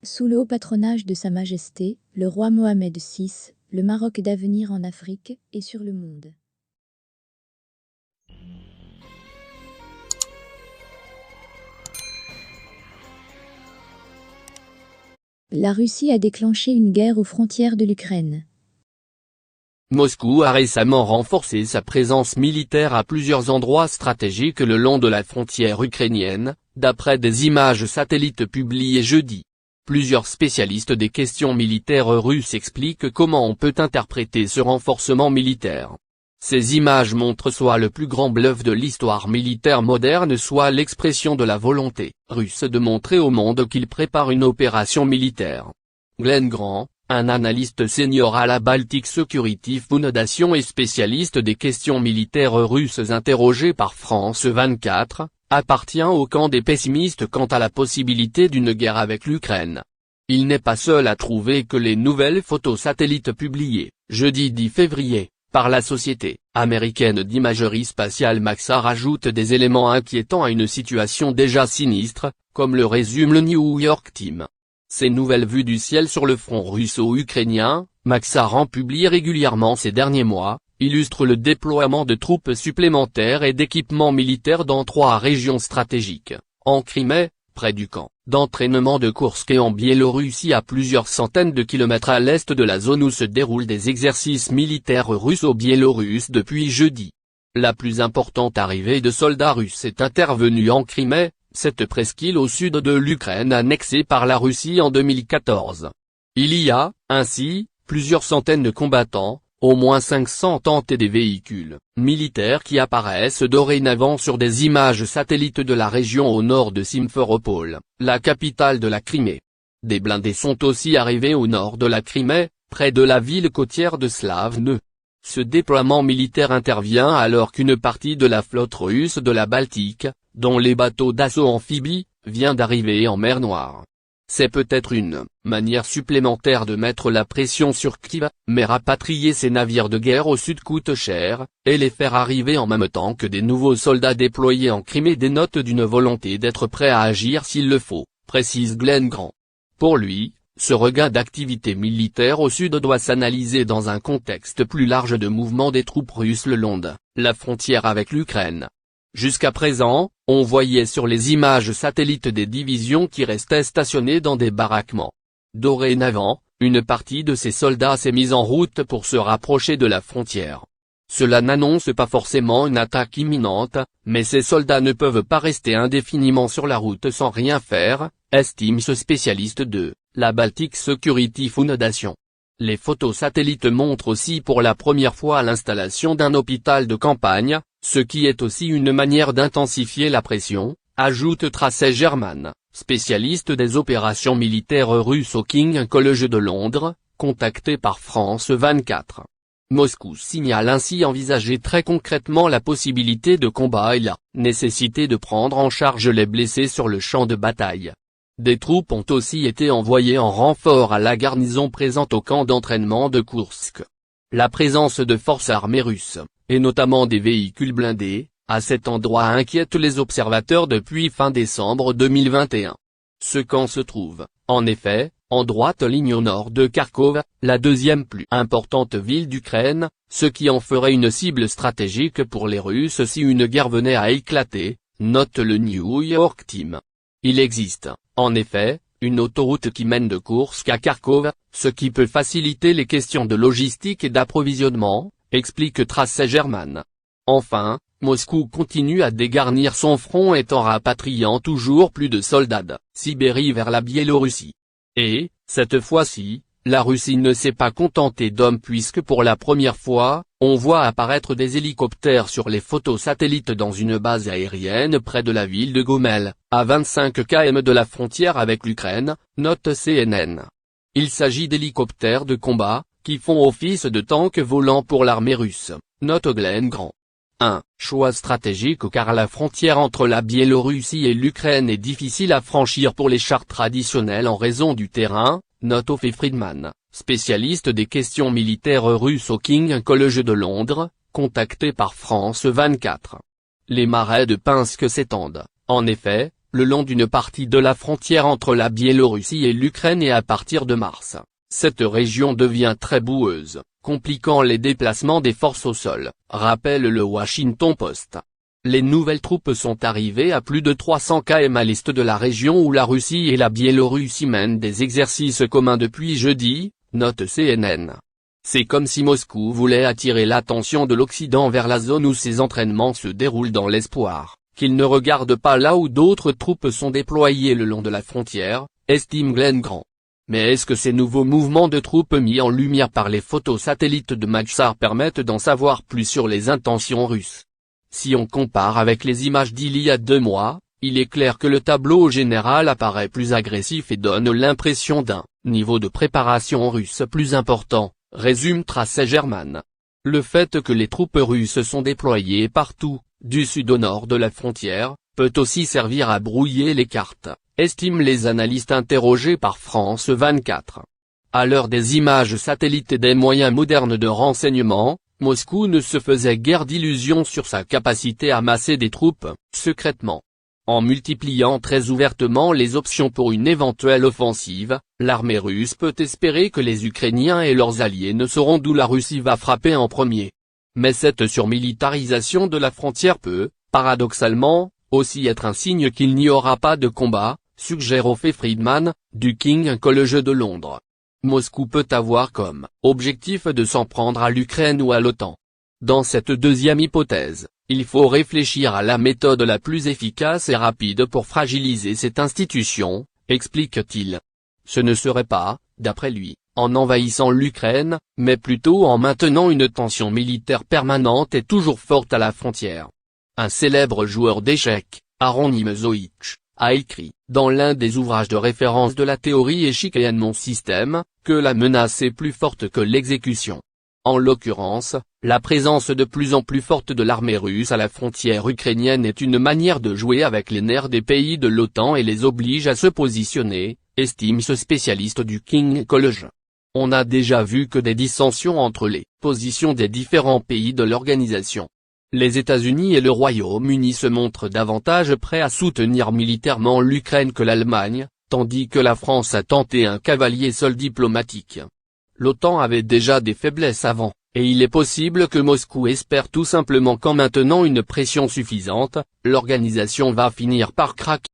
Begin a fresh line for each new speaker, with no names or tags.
Sous le haut patronage de Sa Majesté, le roi Mohamed VI, le Maroc d'avenir en Afrique et sur le monde. La Russie a déclenché une guerre aux frontières de l'Ukraine.
Moscou a récemment renforcé sa présence militaire à plusieurs endroits stratégiques le long de la frontière ukrainienne, d'après des images satellites publiées jeudi. Plusieurs spécialistes des questions militaires russes expliquent comment on peut interpréter ce renforcement militaire. Ces images montrent soit le plus grand bluff de l'histoire militaire moderne, soit l'expression de la volonté russe de montrer au monde qu'il prépare une opération militaire. Glenn Grant, un analyste senior à la Baltic Security Foundation et spécialiste des questions militaires russes interrogé par France 24, appartient au camp des pessimistes quant à la possibilité d'une guerre avec l'Ukraine. Il n'est pas seul à trouver que les nouvelles photos satellites publiées, jeudi 10 février, par la société américaine d'imagerie spatiale Maxar rajoutent des éléments inquiétants à une situation déjà sinistre, comme le résume le New York Times. Ces nouvelles vues du ciel sur le front russo-ukrainien, Maxar en publie régulièrement ces derniers mois, illustrent le déploiement de troupes supplémentaires et d'équipements militaires dans 3 régions stratégiques, en Crimée, près du camp d'entraînement de Koursk et en Biélorussie à plusieurs centaines de kilomètres à l'est de la zone où se déroulent des exercices militaires russo-biélorusses depuis jeudi. La plus importante arrivée de soldats russes est intervenue en Crimée, cette presqu'île au sud de l'Ukraine annexée par la Russie en 2014. Il y a, ainsi, plusieurs centaines de combattants, au moins 500 tanks et des véhicules militaires qui apparaissent dorénavant sur des images satellites de la région au nord de Simferopol, la capitale de la Crimée. Des blindés sont aussi arrivés au nord de la Crimée, près de la ville côtière de Slavne. Ce déploiement militaire intervient alors qu'une partie de la flotte russe de la Baltique, dont les bateaux d'assaut amphibies, vient d'arriver en mer Noire. C'est peut-être une manière supplémentaire de mettre la pression sur Kiev, mais rapatrier ces navires de guerre au sud coûte cher, et les faire arriver en même temps que des nouveaux soldats déployés en Crimée dénote d'une volonté d'être prêt à agir s'il le faut, précise Glenn Grant. Pour lui, ce regain d'activité militaire au sud doit s'analyser dans un contexte plus large de mouvement des troupes russes le long de la frontière avec l'Ukraine. Jusqu'à présent, on voyait sur les images satellites des divisions qui restaient stationnées dans des baraquements. Dorénavant, une partie de ces soldats s'est mise en route pour se rapprocher de la frontière. Cela n'annonce pas forcément une attaque imminente, mais ces soldats ne peuvent pas rester indéfiniment sur la route sans rien faire, estime ce spécialiste de la Baltic Security Foundation. Les photos satellites montrent aussi pour la première fois l'installation d'un hôpital de campagne, ce qui est aussi une manière d'intensifier la pression, ajoute Tracey German, spécialiste des opérations militaires russes au King College de Londres, contacté par France 24. Moscou signale ainsi envisager très concrètement la possibilité de combat et la nécessité de prendre en charge les blessés sur le champ de bataille. Des troupes ont aussi été envoyées en renfort à la garnison présente au camp d'entraînement de Koursk. La présence de forces armées russes, et notamment des véhicules blindés, à cet endroit inquiète les observateurs depuis fin décembre 2021. Ce camp se trouve, en effet, en droite ligne au nord de Kharkov, la deuxième plus importante ville d'Ukraine, ce qui en ferait une cible stratégique pour les Russes si une guerre venait à éclater, note le New York Times. Il existe, en effet, une autoroute qui mène de Koursk à Kharkov, ce qui peut faciliter les questions de logistique et d'approvisionnement, explique Tracey German. Enfin, Moscou continue à dégarnir son front et en rapatriant toujours plus de soldats de Sibérie vers la Biélorussie. Et, cette fois-ci, la Russie ne s'est pas contentée d'hommes puisque pour la première fois, on voit apparaître des hélicoptères sur les photos satellites dans une base aérienne près de la ville de Gomel, à 25 km de la frontière avec l'Ukraine, note CNN. Il s'agit d'hélicoptères de combat, qui font office de tanks volants pour l'armée russe, note Glenn Grant. Un choix stratégique car la frontière entre la Biélorussie et l'Ukraine est difficile à franchir pour les chars traditionnels en raison du terrain, note Ophé Friedman, spécialiste des questions militaires russes au King College de Londres, contacté par France 24. Les marais de Pinsk s'étendent, en effet, le long d'une partie de la frontière entre la Biélorussie et l'Ukraine, et à partir de mars, cette région devient très boueuse, compliquant les déplacements des forces au sol, rappelle le Washington Post. Les nouvelles troupes sont arrivées à plus de 300 km à l'est de la région où la Russie et la Biélorussie mènent des exercices communs depuis jeudi, note CNN. C'est comme si Moscou voulait attirer l'attention de l'Occident vers la zone où ces entraînements se déroulent, dans l'espoir qu'il ne regarde pas là où d'autres troupes sont déployées le long de la frontière, estime Glenn Grant. Mais est-ce que ces nouveaux mouvements de troupes mis en lumière par les photos satellites de Maxar permettent d'en savoir plus sur les intentions russes? Si on compare avec les images d'il y a 2 mois, il est clair que le tableau général apparaît plus agressif et donne l'impression d'un niveau de préparation russe plus important, résume Trace German. Le fait que les troupes russes sont déployées partout, du sud au nord de la frontière, peut aussi servir à brouiller les cartes, estiment les analystes interrogés par France 24. À l'heure des images satellites et des moyens modernes de renseignement, Moscou ne se faisait guère d'illusions sur sa capacité à masser des troupes, secrètement. En multipliant très ouvertement les options pour une éventuelle offensive, l'armée russe peut espérer que les Ukrainiens et leurs alliés ne sauront d'où la Russie va frapper en premier. Mais cette surmilitarisation de la frontière peut, paradoxalement, aussi être un signe qu'il n'y aura pas de combat, suggère Ophé Friedman, du King College de Londres. Moscou peut avoir comme objectif de s'en prendre à l'Ukraine ou à l'OTAN. Dans cette deuxième hypothèse, il faut réfléchir à la méthode la plus efficace et rapide pour fragiliser cette institution, explique-t-il. Ce ne serait pas, d'après lui, en envahissant l'Ukraine, mais plutôt en maintenant une tension militaire permanente et toujours forte à la frontière. Un célèbre joueur d'échecs, Aaron Nimzowitsch, a écrit, dans l'un des ouvrages de référence de la théorie échiquienne Mon système, que la menace est plus forte que l'exécution. En l'occurrence, la présence de plus en plus forte de l'armée russe à la frontière ukrainienne est une manière de jouer avec les nerfs des pays de l'OTAN et les oblige à se positionner, estime ce spécialiste du King College. On a déjà vu que des dissensions entre les positions des différents pays de l'organisation. Les États-Unis et le Royaume-Uni se montrent davantage prêts à soutenir militairement l'Ukraine que l'Allemagne, tandis que la France a tenté un cavalier seul diplomatique. L'OTAN avait déjà des faiblesses avant, et il est possible que Moscou espère tout simplement qu'en maintenant une pression suffisante, l'organisation va finir par craquer.